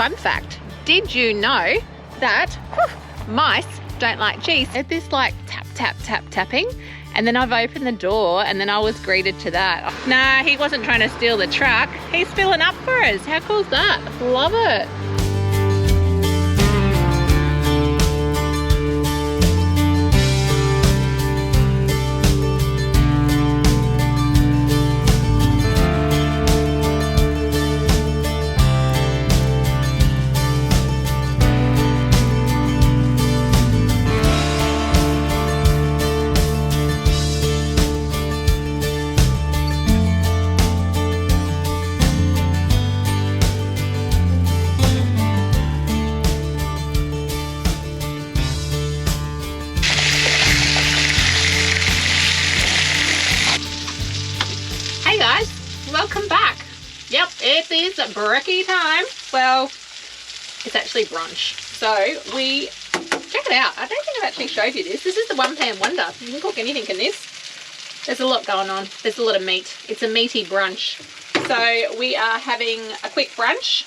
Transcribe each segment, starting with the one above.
fun fact. Did you know that mice don't like cheese? It's this like tap, tap, tap, tapping. And then I've opened the door and then I was greeted to that. Nah, he wasn't trying to steal the truck. He's filling up for us. How cool is that? Love it. Welcome back. Yep, it is brekkie time. Well, it's actually brunch. So we, check it out. I don't think I've actually showed you this. This is the one pan wonder. You can cook anything in this. There's a lot going on. There's a lot of meat. It's a meaty brunch. So we are having a quick brunch.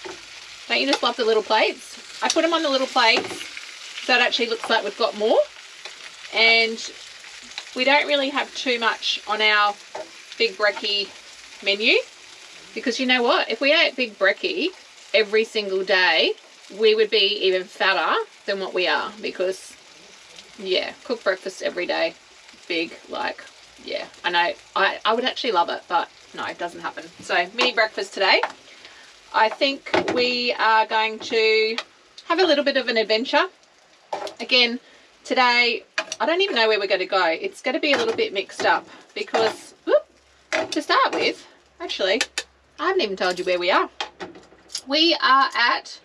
Don't you just love the little plates? I put them on the little plates so it actually looks like we've got more. And we don't really have too much on our big brekkie menu, because you know what, if we ate big brekkie every single day, we would be even fatter than what we are, because yeah, cook breakfast every day, big, like, yeah, I know, I would actually love it, but no, it doesn't happen. So mini breakfast today. I think we are going to have a little bit of an adventure again today. I don't even know where we're going to go. It's going to be a little bit mixed up, because to start with, actually, I haven't even told you where we are. We are at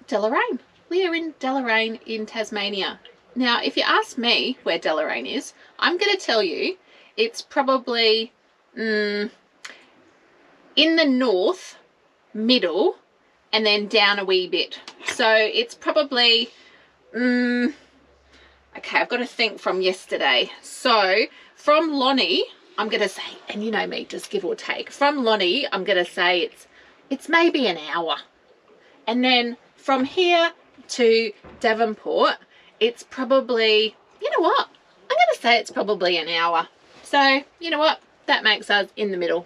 Deloraine. We are in Deloraine in Tasmania. Now, if you ask me where Deloraine is, I'm going to tell you it's probably in the north, middle, and then down a wee bit. So it's probably, okay, I've got to think from yesterday. So from Lonnie, I'm going to say, and you know me, just give or take. From Lonnie, I'm going to say it's maybe an hour. And then from here to Devonport, it's probably, you know what? I'm going to say it's probably an hour. So, you know what? That makes us in the middle.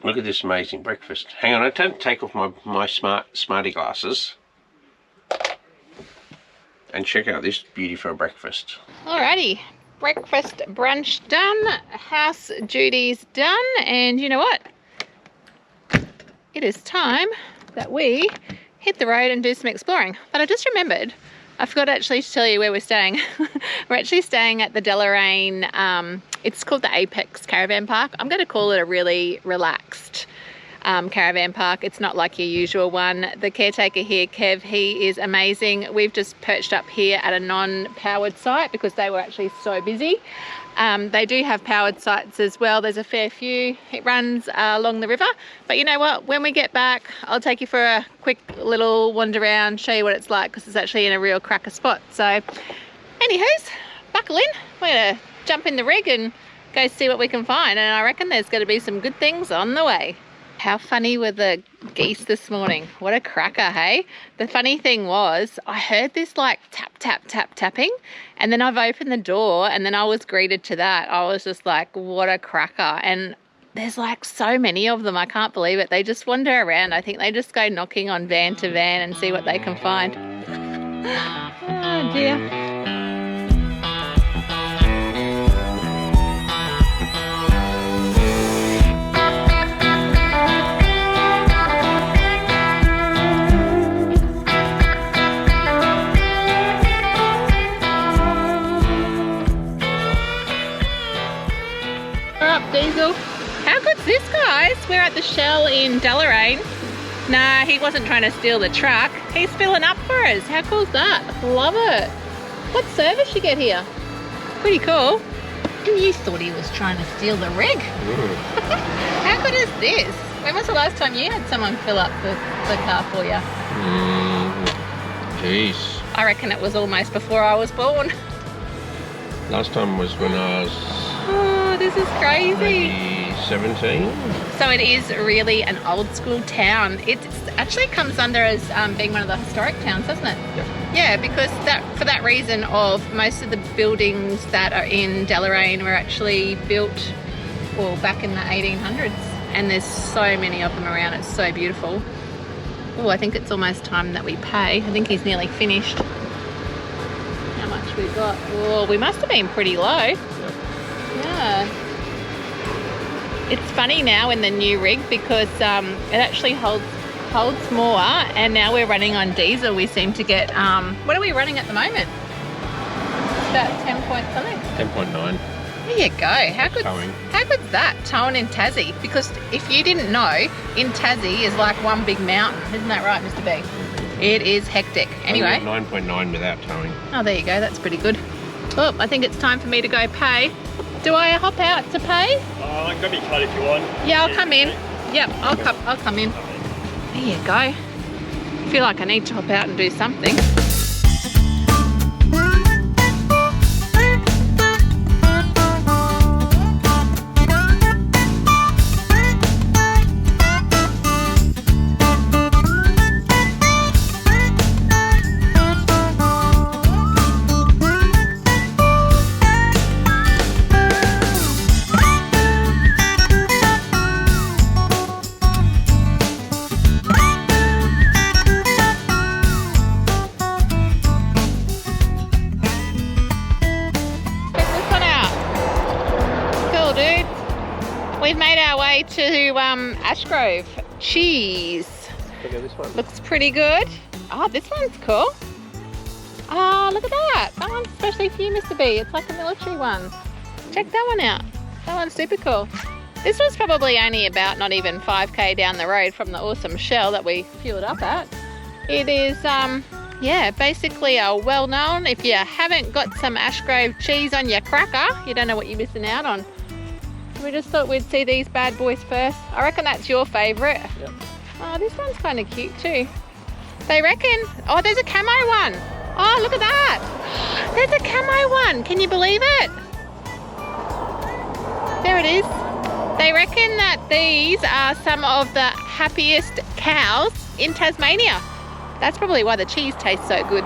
Look at this amazing breakfast. Hang on, I don't take off my smarty glasses. And check out this beauty for a breakfast. Alrighty. Breakfast brunch done, house duties done, and you know what? It is time that we hit the road and do some exploring. But I just remembered, I forgot actually to tell you where we're staying. We're actually staying at the Deloraine, it's called the Apex Caravan Park. I'm going to call it a really relaxed caravan park. It's not like your usual one. The caretaker here, Kev, he is amazing. We've just perched up here at a non-powered site because they were actually so busy. They do have powered sites as well. There's a fair few. It runs along the river. But you know what? When we get back, I'll take you for a quick little wander around, show you what it's like, because it's actually in a real cracker spot. So, anywho's, buckle in. We're going to jump in the rig and go see what we can find. And I reckon there's going to be some good things on the way. How funny were the geese this morning? What a cracker, hey? The funny thing was, I heard this like tap, tap, tap, tapping, and then I've opened the door and then I was greeted to that. I was just like, what a cracker. And there's like so many of them, I can't believe it. They just wander around. I think they just go knocking on van to van and see what they can find. Oh dear. Diesel. How good's this, guys? We're at the Shell in Deloraine. Nah, he wasn't trying to steal the truck. He's filling up for us. How cool is that? Love it. What service you get here? Pretty cool. And you thought he was trying to steal the rig? How good is this? When was the last time you had someone fill up the car for you? Jeez. I reckon it was almost before I was born. Last time was when I was... Oh, this is crazy. Maybe 1917. So it is really an old school town. It actually comes under as being one of the historic towns, doesn't it? Yep. Yeah, because for that reason of most of the buildings that are in Deloraine were actually built back in the 1800s, and there's so many of them around. It's so beautiful. Oh, I think it's almost time that we pay. I think he's nearly finished. How much we got? Oh, we must have been pretty low. Yep. Yeah. It's funny now in the new rig because it actually holds more, and now we're running on diesel. We seem to get what are we running at the moment? It's about 10 point something. 10.9. There you go. How good's that? Towing in Tassie. Because if you didn't know, in Tassie is like one big mountain. Isn't that right, Mr. B? It is hectic. Anyway. 9.9 without towing. Oh, there you go. That's pretty good. Oh, I think it's time for me to go pay. Do I hop out to pay? I can grab your card if you want. Yeah, I'll come in. Yep, I'll come in. There you go. I feel like I need to hop out and do something. We've made our way to Ashgrove Cheese. Look at this one. Looks pretty good. Oh, this one's cool. Oh, look at that. That one's especially for you, Mr. B. It's like a military one. Check that one out. That one's super cool. This was probably only about not even 5k down the road from the awesome Shell that we fueled up at. It is, yeah, basically a well-known, if you haven't got some Ashgrove cheese on your cracker, you don't know what you're missing out on. We just thought we'd see these bad boys first. I reckon that's your favourite. Yep. Oh, this one's kind of cute too. They reckon, oh, there's a camo one. Oh, look at that. There's a camo one. Can you believe it? There it is. They reckon that these are some of the happiest cows in Tasmania. That's probably why the cheese tastes so good.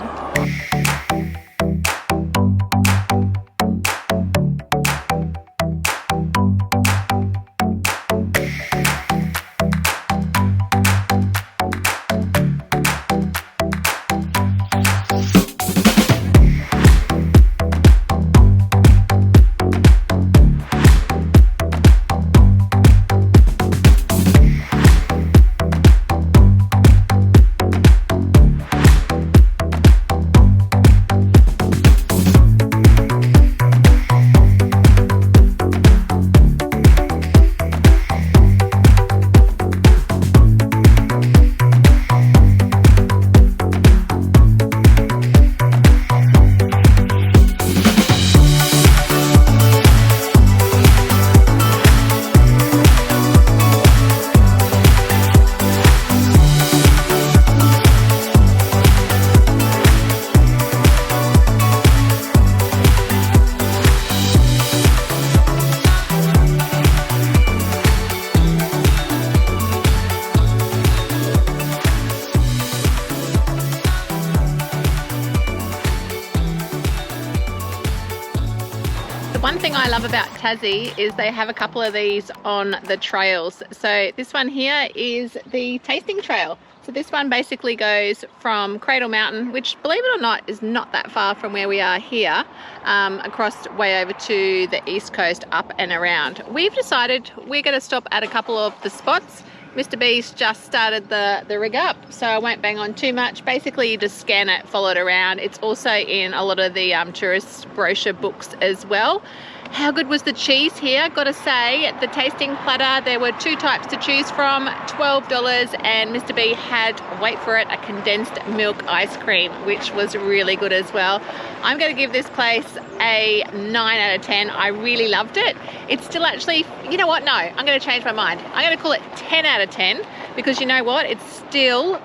One thing I love about Tassie is they have a couple of these on the trails. So this one here is the tasting trail. So this one basically goes from Cradle Mountain, which, believe it or not, is not that far from where we are here, across way over to the east coast, up and around. We've decided we're going to stop at a couple of the spots. Mr. B's just started the rig up, so I won't bang on too much. Basically, you just scan it, follow it around. It's also in a lot of the tourist brochure books as well. How good was the cheese here? Gotta say, the tasting platter, there were two types to choose from, $12, and Mr. B had, wait for it, a condensed milk ice cream, which was really good as well. I'm gonna give this place a 9 out of 10. I really loved it. It's still actually, you know what? No, I'm gonna change my mind. I'm gonna call it 10 out of 10 because you know what? It's still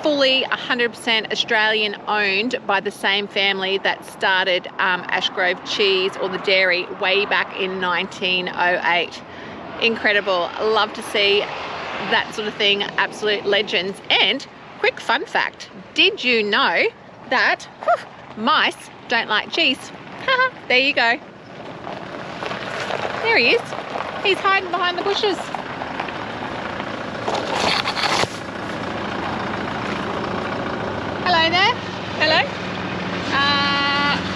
fully 100% Australian owned by the same family that started Ashgrove Cheese, or the dairy, way back in 1908. incredible. Love to see that sort of thing. Absolute legends. And quick fun fact, did you know that mice don't like cheese? There you go. There he is. He's hiding behind the bushes. Hello there. Hello.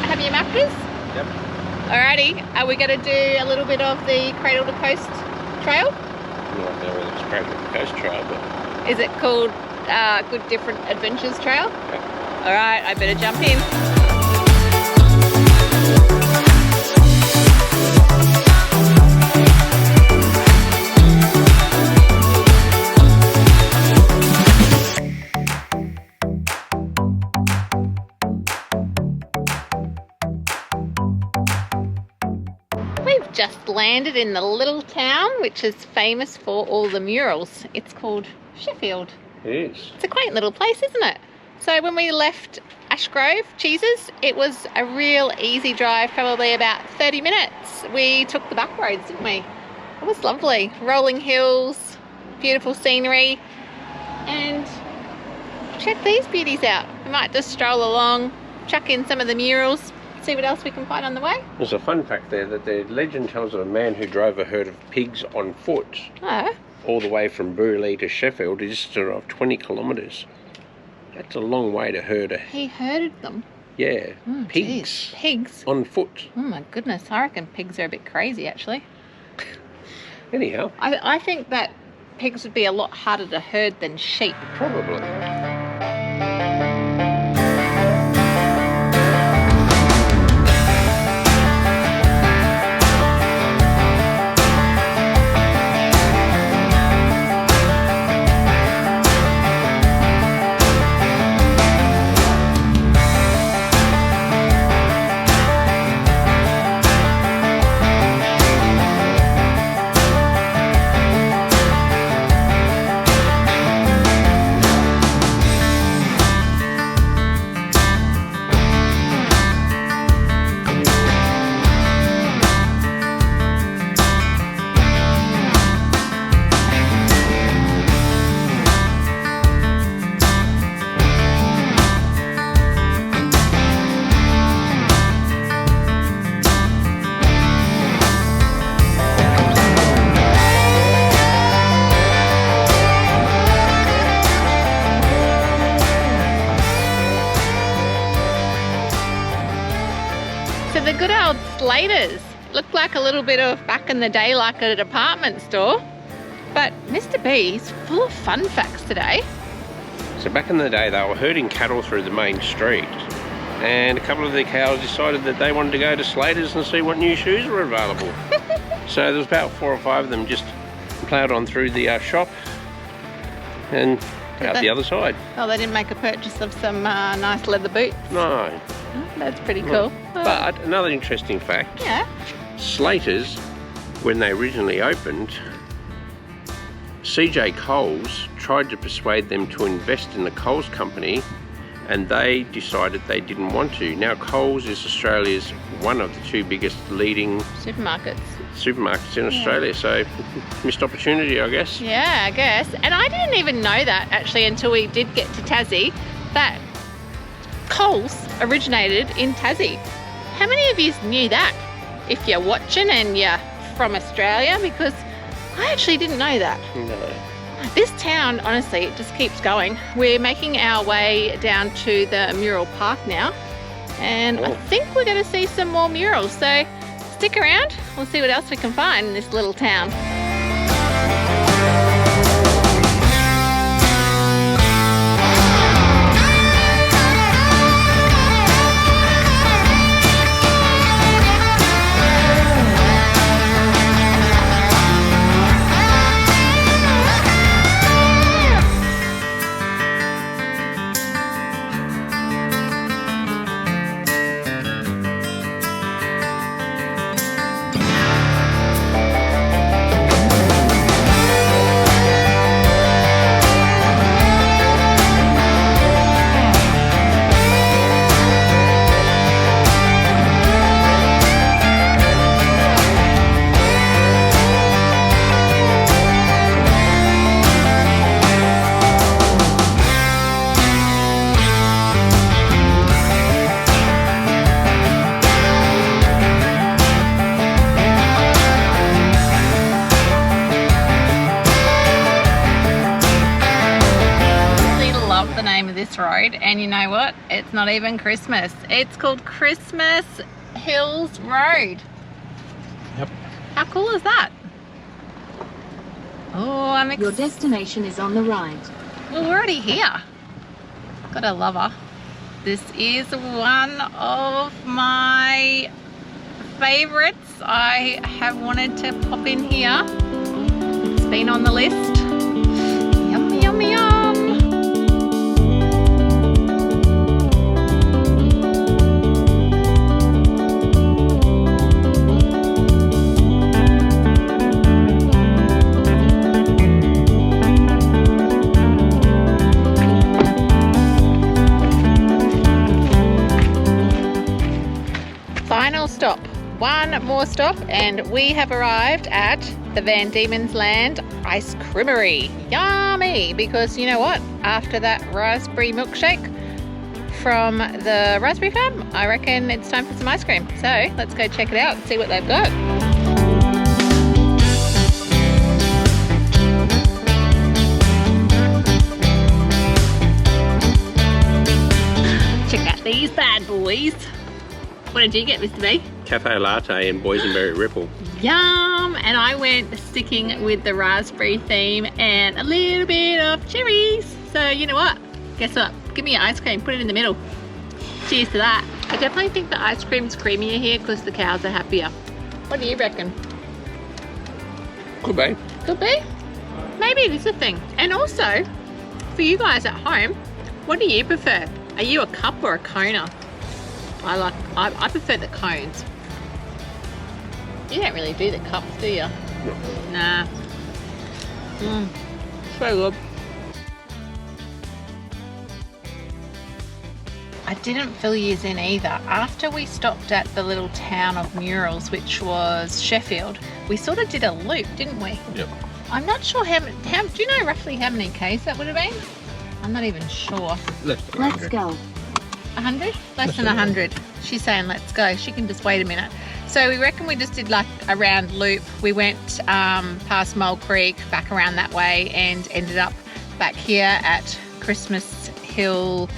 Have you mapped us? Yep. Alrighty. Are we going to do a little bit of the Cradle to Coast trail? Not there whether it's Cradle to Coast Trail, but... Is it called Good Different Adventures Trail? Yep. Alright, I better jump in. We've just landed in the little town which is famous for all the murals. It's called Sheffield. It is. It's a quaint little place, isn't it? So when we left Ashgrove Cheeses, it was a real easy drive, probably about 30 minutes. We took the back roads, didn't we? It was lovely. Rolling hills, beautiful scenery, and check these beauties out. We might just stroll along, chuck in some of the murals, see what else we can find on the way. There's a fun fact there that the legend tells of a man who drove a herd of pigs on foot Oh, all the way from Burleigh to Sheffield, a distance of 20 kilometres. That's a long way to herd a... he herded them. Yeah, Oh, pigs. geez. Pigs. On foot. Oh my goodness, I reckon pigs are a bit crazy actually. Anyhow, I think that pigs would be a lot harder to herd than sheep. probably. The good old Slaters looked like a little bit of back in the day, like a department store. But Mr. B's full of fun facts today. So back in the day they were herding cattle through the main street, and a couple of the cows decided that they wanted to go to Slater's and see what new shoes were available. So there was about 4 or 5 of them just ploughed on through the shop and out the other side. Oh, they didn't make a purchase of some nice leather boots. No. Oh, that's pretty cool. But another interesting fact, Yeah. Slater's, when they originally opened, CJ Coles tried to persuade them to invest in the Coles company, and they decided they didn't want to. Now Coles is Australia's one of the 2 biggest leading Supermarkets. in Australia, so missed opportunity, I guess. Yeah, I guess. And I didn't even know that actually until we did get to Tassie, that Coles originated in Tassie. How many of you knew that? If you're watching and you're from Australia, because I actually didn't know that. No. This town, honestly, it just keeps going. We're making our way down to the mural park now, and I think we're going to see some more murals. So stick around, we'll see what else we can find in this little town. love the name of this road, and you know what? It's not even Christmas. It's called Christmas Hills Road. Yep. How cool is that? Oh, I'm Your destination is on the right. Well, we're already here. Gotta love her. This is one of my favorites. I have wanted to pop in here. It's been on the list. Yum, yum, yum. Final stop. One more stop and we have arrived at the Van Diemen's Land Ice Creamery. Yummy! Because you know what? After that raspberry milkshake from the raspberry farm, I reckon it's time for some ice cream. So let's go check it out and see what they've got. Check out these bad boys. What did you get, Mr. B? Cafe latte and boysenberry ripple. Yum! And I went sticking with the raspberry theme and a little bit of cherries. So you know what? Guess what? Give me your ice cream, put it in the middle. Cheers to that. I definitely think the ice cream's creamier here because the cows are happier. What do you reckon? Could be. Could be. Maybe it is a thing. And also, for you guys at home, what do you prefer? Are you a cup or a coner? I prefer the cones. You don't really do the cups, do you? No. Nah. So good. I didn't fill yous in either. After we stopped at the little town of Murals, which was Sheffield, we sort of did a loop, didn't we? Yep. I'm not sure how do you know roughly how many Ks that would have been? I'm not even sure. Less than Let's 100. go. 100? Less than 100. She's saying let's go. She can just wait a minute. So we reckon we just did like a round loop. We went past Mole Creek, back around that way, and ended up back here at Christmas Hill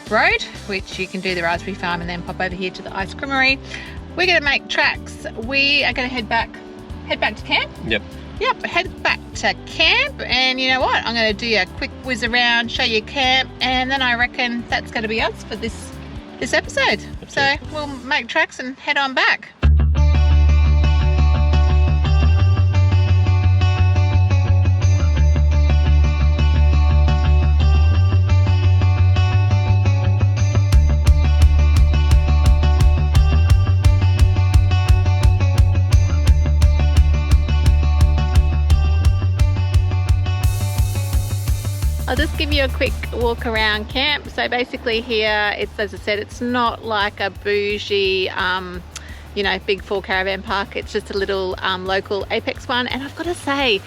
Road, which you can do the raspberry farm and then pop over here to the ice creamery. We're going to make tracks. We are going to head back to camp. Yep. Yep, head back to camp, and you know what? I'm going to do a quick whiz around, show you camp, and then I reckon that's going to be us for this episode. That's so it. we'll make tracks and head on back. I'll just give you a quick walk around camp. So basically here, it's, as I said, it's not like a bougie, you know, big full caravan park. It's just a little local Apex one. And I've got to say,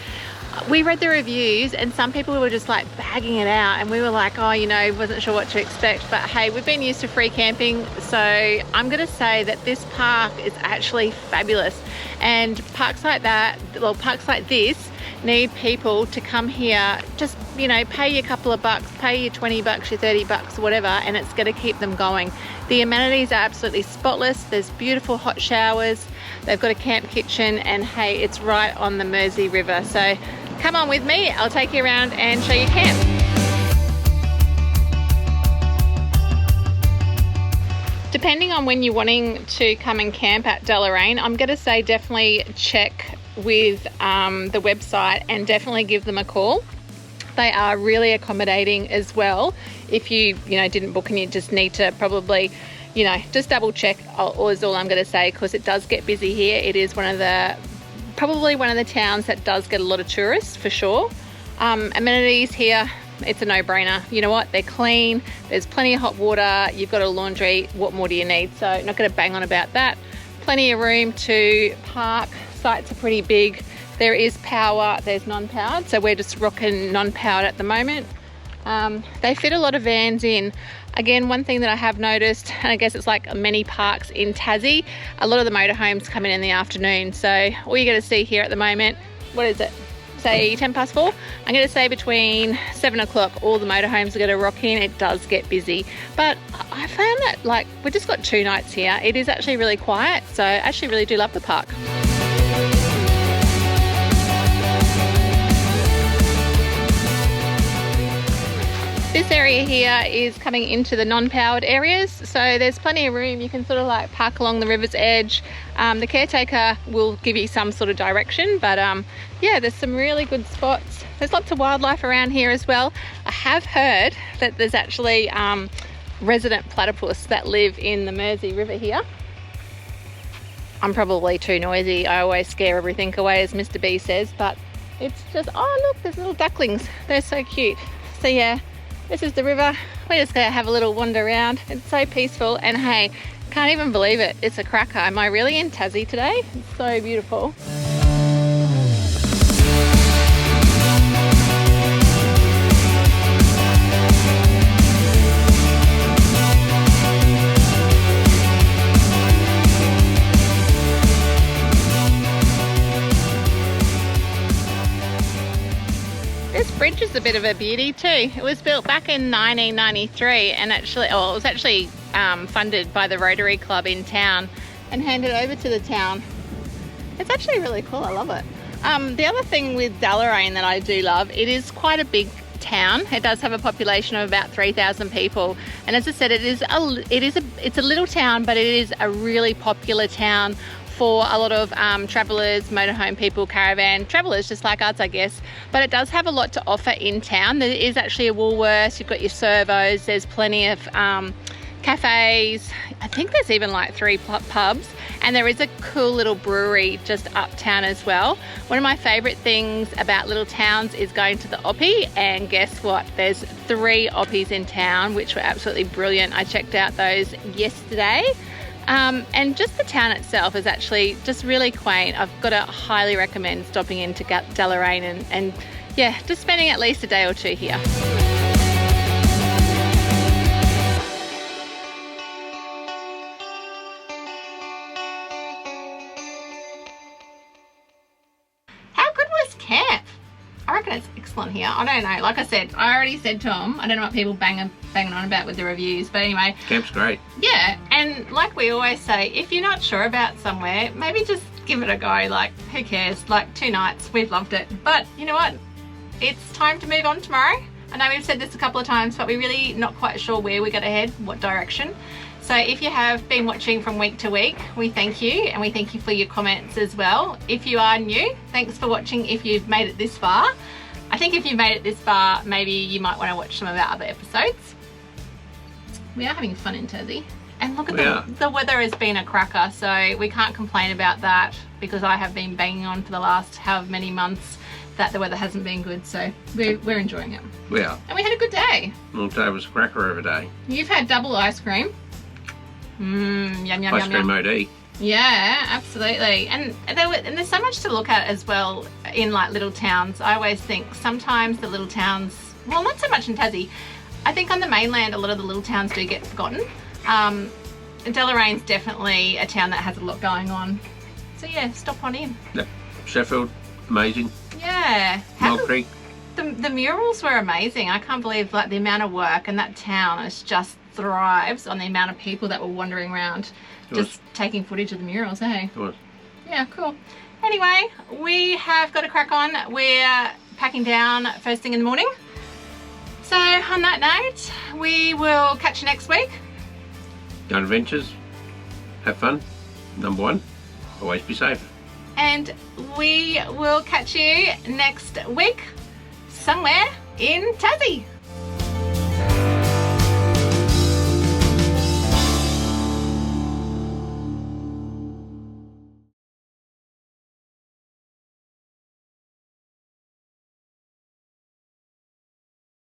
we read the reviews and some people were just like bagging it out, and we were like, oh, you know, wasn't sure what to expect. But hey, we've been used to free camping, so I'm going to say that this park is actually fabulous. And parks like that, well, parks like this need people to come here, just, you know, pay you a couple of bucks, pay you 20 bucks, your 30 bucks, whatever, and it's going to keep them going. The amenities are absolutely spotless. There's beautiful hot showers. They've got a camp kitchen, and hey, it's right on the Mersey River. So come on with me, I'll take you around and show you camp. Depending on when you're wanting to come and camp at Deloraine, I'm going to say definitely check with the website and definitely give them a call. They are really accommodating as well. If you know, didn't book and you just need to probably, you know, just double check, is all I'm going to say, because it does get busy here. It is probably one of the towns that does get a lot of tourists for sure. Amenities here, it's a no-brainer. You know what? They're clean. There's plenty of hot water. You've got a laundry. What more do you need? So not going to bang on about that. Plenty of room to park. Sites are pretty big. There is power. There's non-powered. So we're just rocking non-powered at the moment. They fit a lot of vans in. Again, one thing that I have noticed, and I guess it's like many parks in Tassie, a lot of the motorhomes come in the afternoon. So all you're going to see here at the moment, what is it? say 10 past 4. I'm going to say between 7 o'clock all the motorhomes are going to rock in. It does get busy, but I found that like we just got 2 nights here. It is actually really quiet, so I actually really do love the park. This area here is coming into the non-powered areas, so there's plenty of room. You can sort of like park along the river's edge. The caretaker will give you some sort of direction, but yeah, there's some really good spots. There's lots of wildlife around here as well. I have heard that there's actually resident platypus that live in the Mersey River here. I'm probably too noisy. I always scare everything away, as Mr. B says, but it's just, oh look, there's little ducklings. They're so cute. So yeah. This is the river. We're just going to have a little wander around. It's so peaceful, and hey, can't even believe it. It's a cracker. Am I really in Tassie today? It's so beautiful. This bridge is a bit of a beauty too. It was built back in 1993 and actually, it was actually funded by the Rotary Club in town and handed over to the town. It's actually really cool. I love it. The other thing with Deloraine that I do love, it is quite a big town. It does have a population of about 3,000 people, and as I said, it's a little town, but it is a really popular town for a lot of travellers, motorhome people, caravan travellers just like us, I guess. But it does have a lot to offer in town. There is actually a Woolworths, you've got your servos, there's plenty of cafes. I think there's even like 3 pubs, and there is a cool little brewery just uptown as well. One of my favourite things about little towns is going to the Oppie, and guess what? There's 3 Oppies in town, which were absolutely brilliant. I checked out those yesterday. And just the town itself is actually just really quaint. I've got to highly recommend stopping into Deloraine and yeah, just spending at least a day or 2 here. How good was camp? I reckon it's excellent here. I don't know, like I said, I already said to him, I don't know what people banging on about with the reviews, but anyway. Camp's great. Yeah, and like we always say, if you're not sure about somewhere, maybe just give it a go. Like, who cares? Like, 2 nights, we've loved it. But you know what? It's time to move on tomorrow. I know we've said this a couple of times, but we're really not quite sure where we're going to head, what direction. So if you have been watching from week to week, we thank you, and we thank you for your comments as well. If you are new, thanks for watching if you've made it this far. I think if you've made it this far, maybe you might want to watch some of our other episodes. We are having fun in Tassie. And look at the weather has been a cracker, so we can't complain about that, because I have been banging on for the last however many months that the weather hasn't been good, so we're enjoying it. We are. And we had a good day. Well, today was a cracker of a day. You've had double ice cream. Yum, yum, Ice cream OD. Yeah, absolutely. And there's so much to look at as well in like little towns. I always think sometimes the little towns, well, not so much in Tassie. I think on the mainland a lot of the little towns do get forgotten. Deloraine's definitely a town that has a lot going on. So yeah, stop on in. Yep. Sheffield, amazing. Yeah. Mill Creek. The murals were amazing. I can't believe like the amount of work, and that town is just thrives on the amount of people that were wandering around just taking footage of the murals, hey? It was. Yeah, cool. Anyway, we have got to crack on. We're packing down first thing in the morning. So on that note, we will catch you next week. Go on adventures, have fun, number 1, always be safe. And we will catch you next week somewhere in Tassie.